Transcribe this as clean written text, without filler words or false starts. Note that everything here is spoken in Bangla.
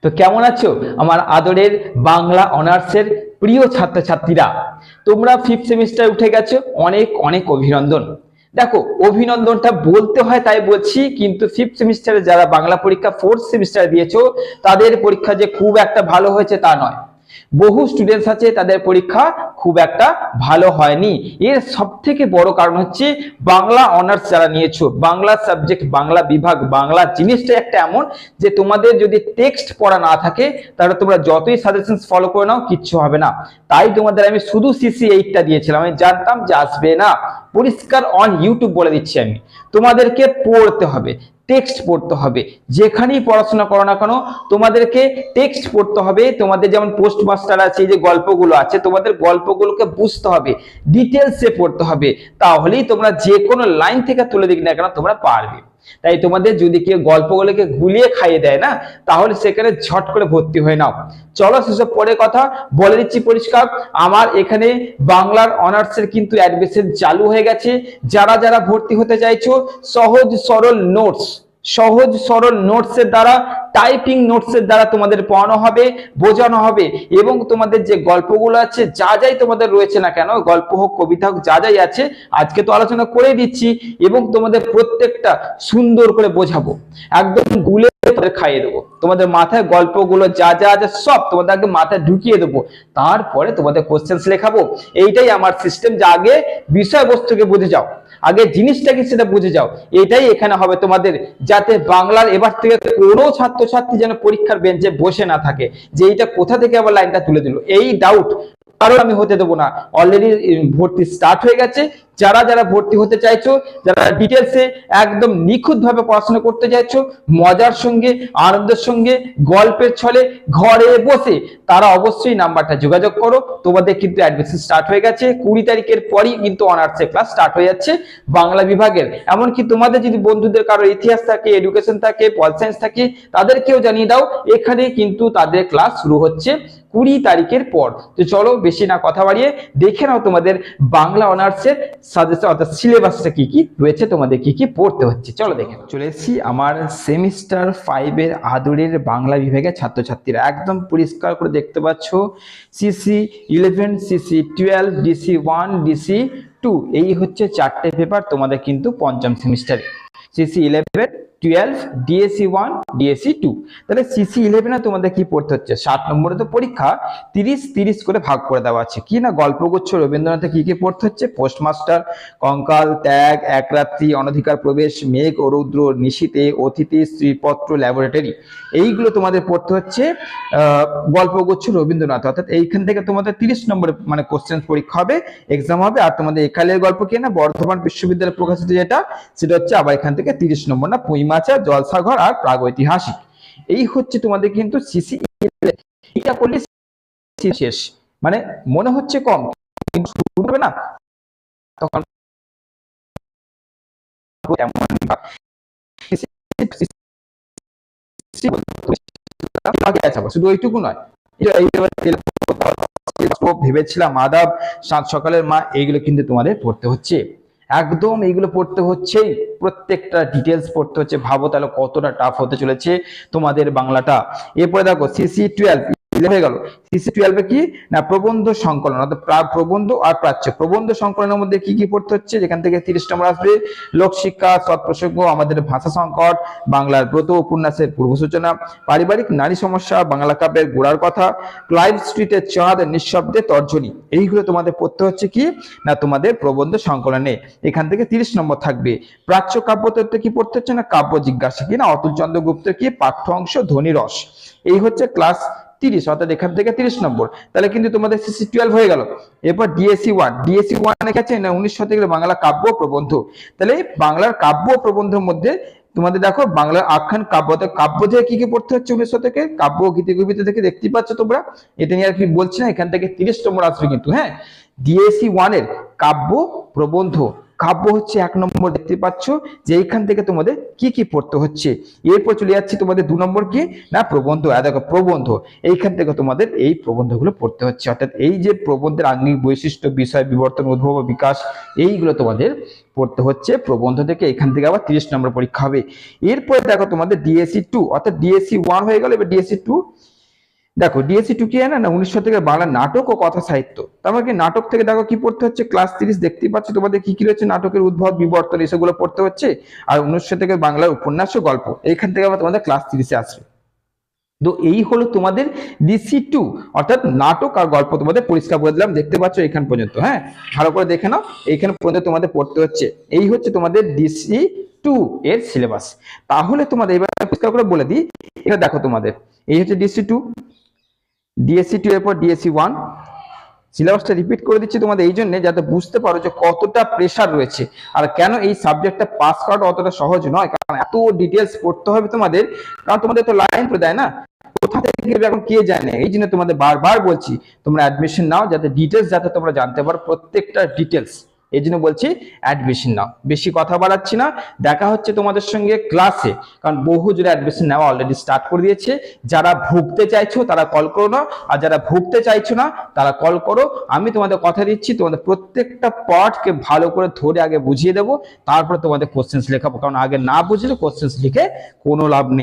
তো কেমন আছো আমার আদরের বাংলা অনার্সের প্রিয় ছাত্রছাত্রীরা? তোমরা ফিফথ সেমিস্টারে উঠে গেছো, অনেক অনেক অভিনন্দন। দেখো, অভিনন্দনটা বলতে হয় তাই বলছি, কিন্তু ফিফথ সেমিস্টারে যারা বাংলা পরীক্ষা ফোর্থ সেমিস্টারে দিয়েছো তাদের পরীক্ষা যে খুব একটা ভালো হয়েছে তা নয়। বহু স্টুডেন্টস আছে তাদের পরীক্ষা খুব একটা ভালো হয়নি। এর সব থেকে বড় কারণ হচ্ছে বাংলা অনার্স যারা নিয়েছো, বাংলা সাবজেক্ট, বাংলা বিভাগ, বাংলা জিনিসটা একটা এমন যে তোমাদের যদি টেক্সট পড়া না থাকে তাহলে তোমরা যতই সাজেশনস ফলো করে নাও কিচ্ছু হবে না। তাই তোমাদের আমি শুধু CC8টা দিয়েছিলাম, আমি জানতাম যে আসবে না। পরিষ্কার অন ইউটিউব বলে দিচ্ছি আমি, তোমাদেরকে পড়তে হবে, টেক্সট পড়তে হবে। যেখানেই পড়াশোনা করো না কেন তোমাদেরকে টেক্সট পড়তে হবে। তোমাদের যেমন পোস্ট মাস্টার আছে, এই যে গল্পগুলো আছে, তোমাদের গল্পগুলোকে বুঝতে হবে, ডিটেলসে পড়তে হবে। তাহলেই তোমরা যে কোনো লাইন থেকে তুলে দিক না কেন তোমরা পারবে। তাই তোমাদের যদি কেউ গল্পগুলোকে গুলিয়ে খাইয়ে দেয় না, তাহলে সেখানে ঝট করে ভর্তি হয়ে নাও। চলো সেসব পরে কথা বলে দিচ্ছি পরিষ্কার। আমার এখানে বাংলার অনার্সের কিন্তু অ্যাডমিশন চালু হয়ে গেছে। যারা যারা ভর্তি হতে চাইছো, সহজ সরল নোটস, সহজ সরল নোটসের দ্বারা, টাইপিং নোটসের দ্বারা তোমাদের পড়ানো হবে, বোঝানো হবে। এবং তোমাদের যে গল্পগুলো আছে, যা যাই তোমাদের রয়েছে না কেন, গল্প হোক, কবিতা হোক, যা যাই আছে আজকে তো আলোচনা করে দিচ্ছি। এবং তোমাদের প্রত্যেকটা সুন্দর করে বোঝাবো, একদম গুলে খাইয়ে দেবো। তোমাদের মাথায় গল্পগুলো যা যা আছে সব তোমাদের আগে মাথায় ঢুকিয়ে দেবো, তারপরে তোমাদের কোশ্চেন্স লেখাবো। এইটাই আমার সিস্টেম, যে আগে বিষয়বস্তুকে বুঝে যাও, আগে জিনিসটা কি সেটা বুঝে যাও। এটাই এখানে হবে তোমাদের, যাতে বাংলার এবার থেকে কোনো ছাত্রছাত্রী যেন পরীক্ষার বেঞ্চে বসে না থাকে যে এইটা কোথা থেকে আবার লাইনটা তুলে দিল, এই ডাউট কারণ আমি হতে দেবো না। অলরেডি ভর্তি স্টার্ট হয়ে গেছে। যারা যারা ভর্তি হতে চাইছো, যারা ডিটেলসে একদম নিখুঁত ভাবে পড়াশোনা করতে চাইছো, মজার সঙ্গে, আনন্দের সঙ্গে, গল্পের ছলে, ঘরে বসে, তারা অবশ্যই নাম্বারটা যোগাযোগ করো। তোমাদের কিন্তু অ্যাডমিশন স্টার্ট হয়ে গেছে। 20 তারিখের পরই কিন্তু অনার্সের ক্লাস স্টার্ট হয়ে যাচ্ছে বাংলা বিভাগের। এমনকি তোমাদের যদি বন্ধুদের কারো ইতিহাস থাকে, এডুকেশন থাকে, পল সায়েন্স থাকে, তাদেরকেও জানিয়ে দাও এখানে কিন্তু তাদের ক্লাস শুরু হচ্ছে 20 তারিখের পর। তো চলো বেশি না কথা বাড়িয়ে দেখে নাও তোমাদের বাংলা অনার্সের সাজেশন অর্থাৎ সিলেবাসটা কি কি রয়েছে, তোমাদের কি কি পড়তে হচ্ছে। চলো দেখে চলে এসেছি আমার সেমিস্টার 5 এর আদরের বাংলা বিভাগের ছাত্রছাত্রীরা। একদম পরিষ্কার করে দেখতে পাচ্ছ CC11, CC12, DC1, DC2, এই হচ্ছে চারটে পেপার তোমাদের কিন্তু পঞ্চম সেমিস্টারে। CC11, 12, DSC1, DSC2। তাহলে CC11 এ তোমাদের কি পড়তে হচ্ছে? 7 নম্বরে তো পরীক্ষা, 30-30 করে ভাগ করে দেওয়া আছে। কি না, গল্পগুচ্ছ রবীন্দ্রনাথে কি কি পড়তে হচ্ছে? পোস্টমাস্টার, কঙ্কাল, ত্যাগ, এক রাত্রি, অনধিকার প্রবেশ, মেঘ ও রৌদ্র, নিশীথে, অতিথি, স্ত্রীপত্র, ল্যাবরেটরি, এইগুলো তোমাদের পড়তে হচ্ছে গল্পগুচ্ছ রবীন্দ্রনাথ। অর্থাৎ এইখান থেকে তোমাদের 30 নম্বরে মানে কোশ্চেন পরীক্ষা হবে, এক্সাম হবে। আর তোমাদের একালের গল্প কি না, বর্ধমান বিশ্ববিদ্যালয় প্রকাশিত যেটা, সেটা হচ্ছে আবার এখান থেকে 30 নম্বর না, পুঁইমাচা, জলসাঘর আর প্রাগৈতিহাসিক। এই হচ্ছে তোমাদের কিন্তু সিসি। এটা করলে শেষ, মানে মনে হচ্ছে কম, কিন্তু শুরু হবে না তখন শুধু ওইটুকু নয়, ভেবেছিলাম আদাব, সাত সকালের মা, এইগুলো কিন্তু তোমাদের পড়তে হচ্ছে। একদম এইগুলো পড়তে হচ্ছেই, প্রত্যেকটা ডিটেলস পড়তে হচ্ছে। ভাবো তাহলে কতটা টাফ হতে চলেছে তোমাদের বাংলাটা। এরপরে দেখো CC12 হয়ে গেল। CC12 এ কি না, প্রবন্ধ সংকলন, অর্থাৎ প্রবন্ধ আর প্রাচ্য। প্রবন্ধ সংকলনের মধ্যে কি কি পড়তে হচ্ছে, যেখান থেকে 30 নম্বর আসবে। লোকশিক্ষা, সৎপ্রসঙ্গ, আমাদের ভাষা সংকট, বাংলার ব্রত উপন্যাসের পূর্ব সূচনা, পারিবারিক নারী সমস্যা, বাংলা কাব্যের গোড়ার কথা, ক্লাইভ স্ট্রিটের চাঁদ, নিঃশব্দে তর্জনী, এইগুলো তোমাদের পড়তে হচ্ছে কি না তোমাদের প্রবন্ধ সংকলনে। এখান থেকে 30 নম্বর থাকবে। প্রাচ্য কাব্য তত্ত্বে কি পড়তে হচ্ছে না, কাব্য জিজ্ঞাসা কি না, অতুল চন্দ্র গুপ্তের কি পাঠ্য অংশ ধ্বনি রস। এই হচ্ছে ক্লাস 30, অর্থাৎ এখান থেকে 30 নম্বর। তাহলে কিন্তু তোমাদের CC12 হয়ে গেল। এরপর DSC1, DSC1 এ আছে না 19 শতকের বাংলা কাব্য প্রবন্ধ। তাহলে বাংলার কাব্য প্রবন্ধের মধ্যে তোমাদের দেখো বাংলার আখ্যান কাব্য, কাব্য থেকে কি কি পড়তে হচ্ছে 19 শতকে, কাব্য গীতি কবিতা থেকে দেখতে পাচ্ছ তোমরা, এটা নিয়ে আর কি বলছি না। এখান থেকে 30 নম্বর আসবে কিন্তু। হ্যাঁ, DSC1 এর কাব্য প্রবন্ধ কাব্য হচ্ছে 1 নম্বর, দেখতে পাচ্ছ যে এইখান থেকে তোমাদের কি কি পড়তে হচ্ছে। এরপর চলে যাচ্ছি তোমাদের 2 নম্বর কি না প্রবন্ধ। দেখো প্রবন্ধ, এইখান থেকে তোমাদের এই প্রবন্ধগুলো পড়তে হচ্ছে, অর্থাৎ এই যে প্রবন্ধের আঙ্গিক বৈশিষ্ট্য, বিষয়, বিবর্তন, উদ্ভব ও বিকাশ, এইগুলো তোমাদের পড়তে হচ্ছে প্রবন্ধ থেকে। এখান থেকে আবার 30 নম্বর পরীক্ষা হবে। এরপরে দেখো তোমাদের ডিএসসি 2 অর্থাৎ ডিএসসি 1 হয়ে গেল, এবার ডিএসসি 2। দেখো ডিএসসি 2 কি হয় না 1900 থেকে বাংলা নাটক ও কথা সাহিত্য। তার মানে কি নাটক থেকে দেখো কি পড়তে হচ্ছে, ক্লাস 30 দেখতেই পাচ্ছ তোমাদের কি কি রয়েছে, নাটকের উদ্ভব, বিবর্তন, এসবগুলো পড়তে হচ্ছে। আর 1900 থেকে বাংলার উপন্যাস ও গল্প, এইখান থেকে আবার তোমাদের ক্লাস 30 আসবে। তো এই হলো তোমাদের ডিসি 2 অর্থাৎ নাটক আর গল্প তোমাদের পরিষ্কার করে দিলাম, দেখতে পাচ্ছ এখান পর্যন্ত। হ্যাঁ, ভালো করে দেখে নাও, এইখান পর্যন্ত তোমাদের পড়তে হচ্ছে। এই হচ্ছে তোমাদের ডিসি 2 এর সিলেবাস। তাহলে তোমাদের এবার পরিষ্কার করে বলে দিই, এটা দেখো তোমাদের এই হচ্ছে ডিসি 2, ডিএসসি 2 এর পর ডিএসসি 1। সিলেবাসটা রিপিট করে দিচ্ছি তোমাদের এই জন্য যাতে বুঝতে পারো যে কতটা প্রেসার রয়েছে আর কেন এই সাবজেক্টটা পাস করাটা অতটা সহজ নয়, কারণ এত ডিটেলস পড়তে হবে তোমাদের, কারণ তোমাদের তো লাইন করে দেয় না, কোথা থেকে এখন কে জানে। এই জন্য তোমাদের বারবার বলছি তোমরা অ্যাডমিশন নাও, যাতে ডিটেলস যাতে তোমরা জানতে পারো, প্রত্যেকটা ডিটেলস। এই জন্য বলছি অ্যাডমিশন নাও। বেশি কথা বাড়াচ্ছি না, দেখা হচ্ছে তোমাদের সঙ্গে ক্লাসে, কারণ বহু জোরে অ্যাডমিশন নেওয়া অলরেডি স্টার্ট করে দিয়েছে। যারা ভুগতে চাইছো তারা কল করো না, আর যারা ভুগতে চাইছো না তারা কল করো। আমি তোমাদের কথা দিচ্ছি, তোমাদের প্রত্যেকটা পার্টকে ভালো করে ধরে আগে বুঝিয়ে দেবো, তারপরে তোমাদের কোশ্চেন্স লেখাবো, কারণ আগে না বুঝলে কোশ্চেন্স লিখে কোনো লাভ নেই।